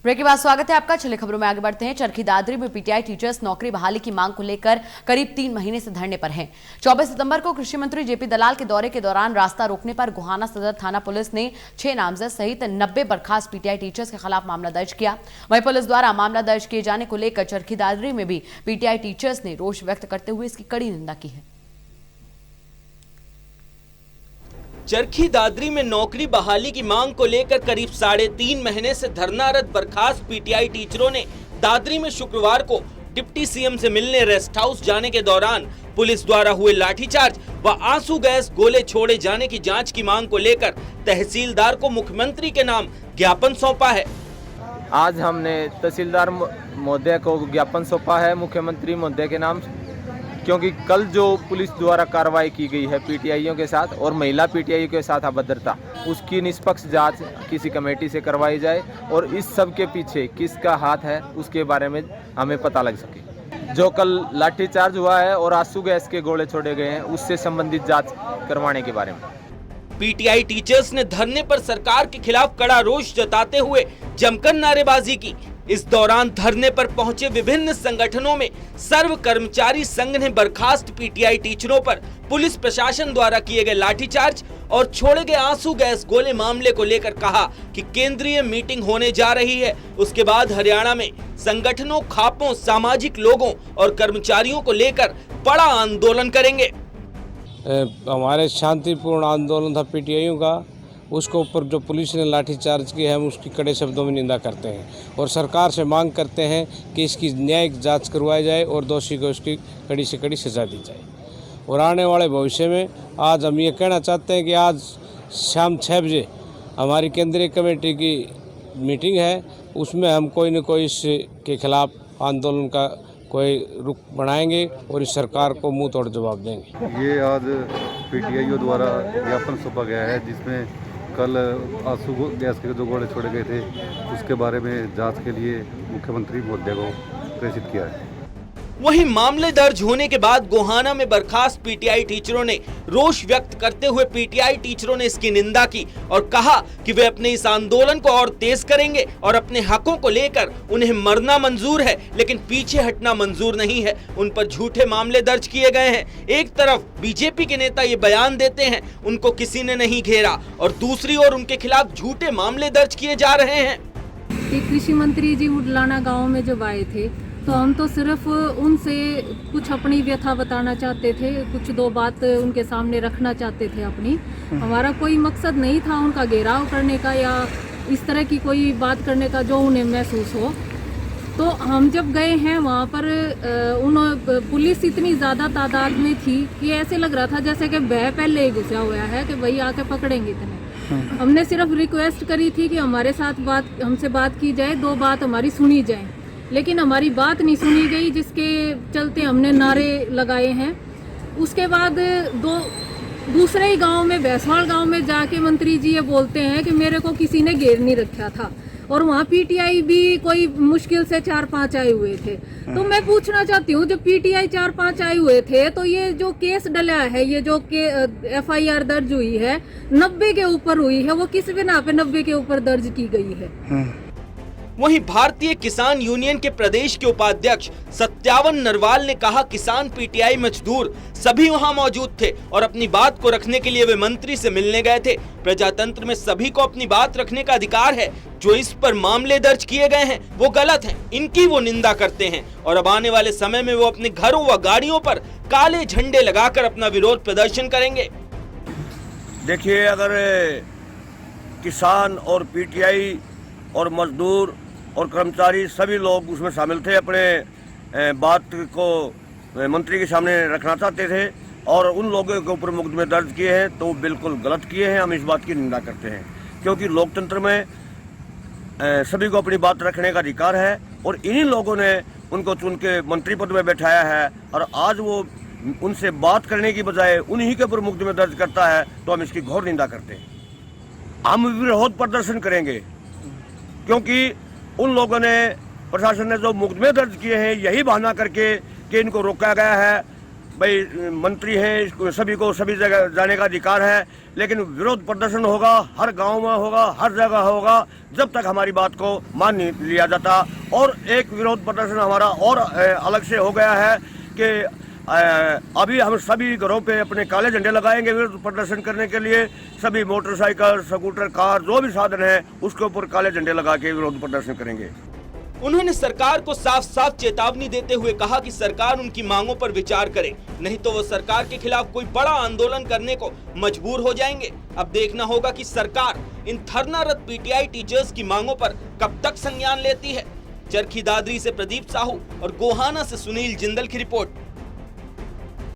Break के बाद स्वागत है आपका। चले खबरों में आगे बढ़ते हैं। चरखी दादरी में पीटीआई टीचर्स नौकरी बहाली की मांग को लेकर करीब 3 महीने से धरने पर हैं। 24 सितंबर को कृषि मंत्री जेपी दलाल के दौरे के दौरान रास्ता रोकने पर गोहाना सदर थाना पुलिस ने 6 नामजद सहित 90 बर्खास्त पीटीआई टीचर्स के खिलाफ मामला दर्ज किया। वहीं पुलिस द्वारा मामला दर्ज किए जाने को लेकर चरखी दादरी में भी पीटीआई टीचर्स ने रोष व्यक्त करते हुए इसकी कड़ी निंदा की है। चरखी दादरी में नौकरी बहाली की मांग को लेकर करीब 3.5 महीने से धरनारत बर्खास्त पीटीआई टीचरों ने दादरी में शुक्रवार को डिप्टी सीएम से मिलने रेस्ट हाउस जाने के दौरान पुलिस द्वारा हुए लाठीचार्ज व आंसू गैस गोले छोड़े जाने की जांच की मांग को लेकर तहसीलदार को मुख्यमंत्री के नाम ज्ञापन सौंपा है। आज हमने तहसीलदार महोदय को ज्ञापन सौंपा है मुख्यमंत्री महोदय के नाम, क्योंकि कल जो पुलिस द्वारा कार्रवाई की गई है पीटीआईयों के साथ और महिला पीटीआईयों के साथ अभद्रता, उसकी निष्पक्ष जांच किसी कमेटी से करवाई जाए और इस सब के पीछे किसका हाथ है उसके बारे में हमें पता लग सके। जो कल लाठीचार्ज हुआ है और आंसू गैस के गोले छोड़े गए हैं उससे संबंधित जांच करवाने के बारे में पीटीआई टीचर्स ने धरने पर सरकार के खिलाफ कड़ा रोष जताते हुए जमकर नारेबाजी की। इस दौरान धरने पर पहुंचे विभिन्न संगठनों में सर्व कर्मचारी संघ ने बर्खास्त पीटीआई टीचरों पर पुलिस प्रशासन द्वारा किए गए लाठीचार्ज और छोड़े गए आंसू गैस गोले मामले को लेकर कहा कि केंद्रीय मीटिंग होने जा रही है। उसके बाद हरियाणा में संगठनों, खापों, सामाजिक लोगों और कर्मचारियों को लेकर बड़ा आंदोलन करेंगे। हमारे शांतिपूर्ण आंदोलन था पीटीआईयों का, उसको ऊपर जो पुलिस ने लाठीचार्ज किया है हम उसकी कड़े शब्दों में निंदा करते हैं और सरकार से मांग करते हैं कि इसकी न्यायिक जांच करवाई जाए और दोषी को उसकी कड़ी से कड़ी सजा दी जाए। और आने वाले भविष्य में आज हम ये कहना चाहते हैं कि आज शाम 6 बजे हमारी केंद्रीय कमेटी की मीटिंग है, उसमें हम कोई न कोई इसके खिलाफ आंदोलन का कोई रुख बनाएंगे और इस सरकार को मुंह तोड़ जवाब देंगे। ये आज पीटीआईओ द्वारा ज्ञापन सौंपा गया है जिसमें कल आंसू गैस के जो गोले छोड़े गए थे उसके बारे में जांच के लिए मुख्यमंत्री महोदय को प्रेषित किया है। वहीं मामले दर्ज होने के बाद गोहाना में बर्खास्त पीटीआई टीचरों ने रोष व्यक्त करते हुए पीटीआई टीचरों ने इसकी निंदा की और कहा कि वे अपने इस आंदोलन को और तेज करेंगे और अपने हकों को लेकर उन्हें मरना मंजूर है लेकिन पीछे हटना मंजूर नहीं है। उन पर झूठे मामले दर्ज किए गए हैं। एक तरफ बीजेपी के नेता ये बयान देते हैं उनको किसी ने नहीं घेरा और दूसरी ओर उनके खिलाफ झूठे मामले दर्ज किए जा रहे हैं। कृषि मंत्री जी मुडलाना गाँव में जब आए थे तो हम तो सिर्फ उनसे कुछ अपनी व्यथा बताना चाहते थे, कुछ 2 बात उनके सामने रखना चाहते थे अपनी। हमारा कोई मकसद नहीं था उनका घेराव करने का या इस तरह की कोई बात करने का जो उन्हें महसूस हो। तो हम जब गए हैं वहाँ पर पुलिस इतनी ज़्यादा तादाद में थी कि ऐसे लग रहा था जैसे कि वह पहले ही घुसा हुआ है कि भाई आके पकड़ेंगे इतने। हमने सिर्फ रिक्वेस्ट करी थी कि हमारे साथ हमसे बात की जाए, 2 बात हमारी सुनी जाए, लेकिन हमारी बात नहीं सुनी गई जिसके चलते हमने नारे लगाए हैं। उसके बाद दूसरे ही गांव में भैंसवाल गांव में जाके मंत्री जी ये बोलते हैं कि मेरे को किसी ने घेर नहीं रखा था और वहाँ पीटीआई भी कोई मुश्किल से 4-5 आए हुए थे। तो मैं पूछना चाहती हूँ जब पीटीआई 4-5 आए हुए थे तो ये जो केस डला है, ये जो FIR दर्ज हुई है 90 के ऊपर हुई है, वो किस बिना पे 90 के ऊपर दर्ज की गई है। वहीं भारतीय किसान यूनियन के प्रदेश के उपाध्यक्ष सत्यावन नरवाल ने कहा किसान पीटीआई मजदूर सभी वहां मौजूद थे और अपनी बात को रखने के लिए वे मंत्री से मिलने गए थे। प्रजातंत्र में सभी को अपनी बात रखने का अधिकार है। जो इस पर मामले दर्ज किए गए हैं वो गलत हैं, इनकी वो निंदा करते हैं और अब आने वाले समय में वो अपने घरों व गाड़ियों पर काले झंडे लगाकर अपना विरोध प्रदर्शन करेंगे। देखिए, अगर किसान और पीटीआई और मजदूर और कर्मचारी सभी लोग उसमें शामिल थे, अपने बात को मंत्री के सामने रखना चाहते थे और उन लोगों के ऊपर मुकदमे दर्ज किए हैं तो बिल्कुल गलत किए हैं। हम इस बात की निंदा करते हैं क्योंकि लोकतंत्र में सभी को अपनी बात रखने का अधिकार है और इन्हीं लोगों ने उनको चुन के मंत्री पद में बैठाया है और आज वो उनसे बात करने की बजाय उन्हीं के ऊपर मुकदमे दर्ज करता है तो हम इसकी घोर निंदा करते हैं। हम विरोध प्रदर्शन करेंगे क्योंकि उन लोगों ने, प्रशासन ने जो मुकदमे दर्ज किए हैं यही बहाना करके कि इनको रोका गया है भाई मंत्री हैं, सभी को सभी जगह जाने का अधिकार है, लेकिन विरोध प्रदर्शन होगा, हर गांव में होगा, हर जगह होगा, जब तक हमारी बात को मान नहीं लिया जाता। और एक विरोध प्रदर्शन हमारा और अलग से हो गया है कि अभी हम सभी घरों पे अपने काले झंडे लगाएंगे विरोध प्रदर्शन करने के लिए। सभी मोटरसाइकिल, स्कूटर, कार, जो भी साधन है उसके ऊपर काले झंडे लगा के विरोध प्रदर्शन करेंगे। उन्होंने सरकार को साफ साफ चेतावनी देते हुए कहा कि सरकार उनकी मांगों पर विचार करे, नहीं तो वो सरकार के खिलाफ कोई बड़ा आंदोलन करने को मजबूर हो जाएंगे। अब देखना होगा कि सरकार इन धरनारत पीटीआई टीचर्स की मांगों पर कब तक संज्ञान लेती है। चरखी दादरी से प्रदीप साहू और गोहाना से सुनील जिंदल की रिपोर्ट।